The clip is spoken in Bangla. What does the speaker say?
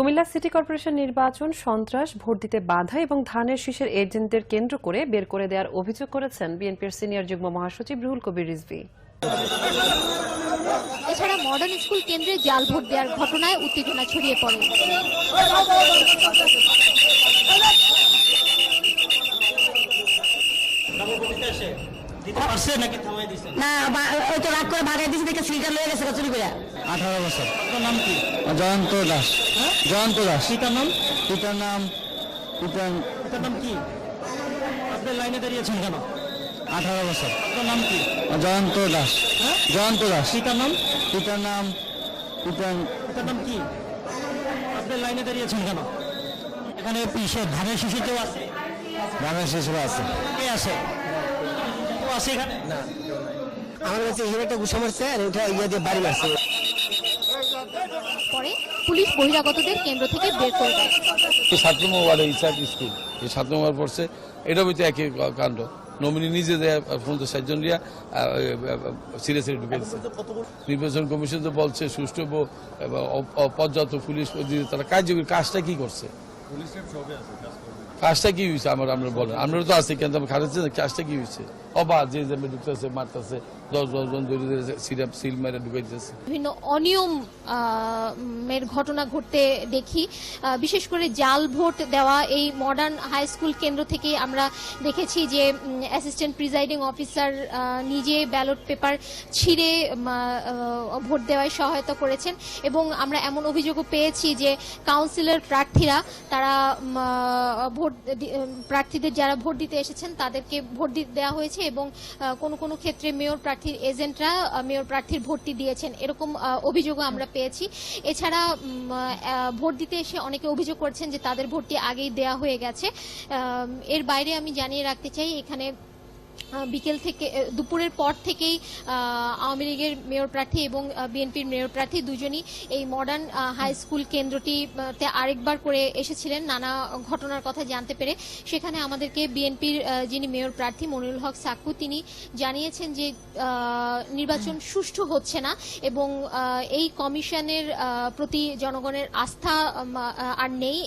কুমিল্লা সিটি কর্পোরেশন নির্বাচন সন্ত্রাস, ভোট দিতে বাধা এবং ধানের শীষের এজেন্টদের কেন্দ্র করে বের করে দেওয়ার অভিযোগ করেছেন বিএনপির সিনিয়র যুগ্ম মহাসচিব রুহুল কবির রিজভী। এছাড়া মডার্ন স্কুল কেন্দ্রে জাল ভোট দেওয়ার ঘটনায় উত্তেজনা ছড়িয়ে পড়ে। না ওই তো রাগ করে ভাগাই দিয়েছে দেখে সিলটা লয়ে গেছে চুরি করে। 18 বছর। আপনার নাম কি? জয়ন্ত দাস। জয়ন্ত দাস। পিতার নাম? পিতার নাম কি? আপনি লাইনে দাঁড়িয়েছেন কেন? 18 বছর। আপনার নাম কি? জয়ন্ত দাস। জয়ন্ত দাস। পিতার নাম? পিতার নাম কি? আপনি লাইনে দাঁড়িয়েছেন কেন? এখানে ধানের শিশু কেউ আছে? ধানের শিশু আছে। কে আছে? কেউ আছে এখানে? না, আমার কাছে এখানে একটা গুছা মারছে আর ওটা ইয়া দিয়ে বাড়ি মারছে। পরে পুলিশ বহিরাগতদের কেন্দ্র থেকে বের করে দেয়। এই 7 নম্বর ওয়ার্ডে ইসাক স্কুল, এই 7 নম্বর পড়ছে, এটার ভিতরে একই কাণ্ড। নমিনি নিজে দেয় 50-60 রিয়া সিরিয়াসলি ঢুকে দিচ্ছে। নির্বাচন কমিশন তো বলছে সুষ্ঠু পর্যাপ্ত পুলিশ, তারা কাজটা কি করছে? কাজটা কি হয়েছে আমরা বলেন? আমরা তো আছি কিন্তু খারাচ্ছে, কাজটা কি হয়েছে? অবাধ যে ঢুকতেছে, মারতেছে, 10 জন সিল মেরে ঢুকে দিতেছে। বিভিন্ন অনিয়ম এর ঘটনা ঘটতে দেখি, বিশেষ করে জাল ভোট দেওয়া। এই মডার্ন হাই স্কুল কেন্দ্র থেকে আমরা দেখেছি যে অ্যাসিস্ট্যান্ট প্রিজাইডিং অফিসার নিজে ব্যালট পেপার ছিঁড়ে ভোট দেওয়ায় সহায়তা করেছেন এবং আমরা এমন অভিযোগও পেয়েছি যে কাউন্সিলর প্রার্থীরা তারা প্রার্থীদের যারা ভোট দিতে এসেছেন তাদেরকে ভোট দেওয়া হয়েছে এবং কোনো কোনো ক্ষেত্রে মেয়র প্রার্থীর এজেন্টরা মেয়র প্রার্থীর ভোটটি দিয়েছেন, এরকম অভিযোগও আমরা পেয়েছি। এছাড়া ভোট দিতে এসে অনেকে অভিযোগ করছেন যে তাদের ভোটটি আগেই দেওয়া হয়ে গেছে। এর বাইরে আমি জানিয়ে রাখতে চাই, এখানে বিকেল থেকে দুপুরের পর থেকেই আওয়ামী লীগের মেয়র প্রার্থী এবং বিএনপির মেয়র প্রার্থী দুজনই এই মডার্ন হাই স্কুল কেন্দ্রটিতে আরেকবার করে এসেছিলেন নানা ঘটনার কথা জানতে পেরে। সেখানে আমাদেরকে বিএনপির যিনি মেয়র প্রার্থী মনিরুল হক সাক্কু, তিনি জানিয়েছেন যে নির্বাচন সুষ্ঠু হচ্ছে না এবং এই কমিশনের প্রতি জনগণের আস্থা আর নেই।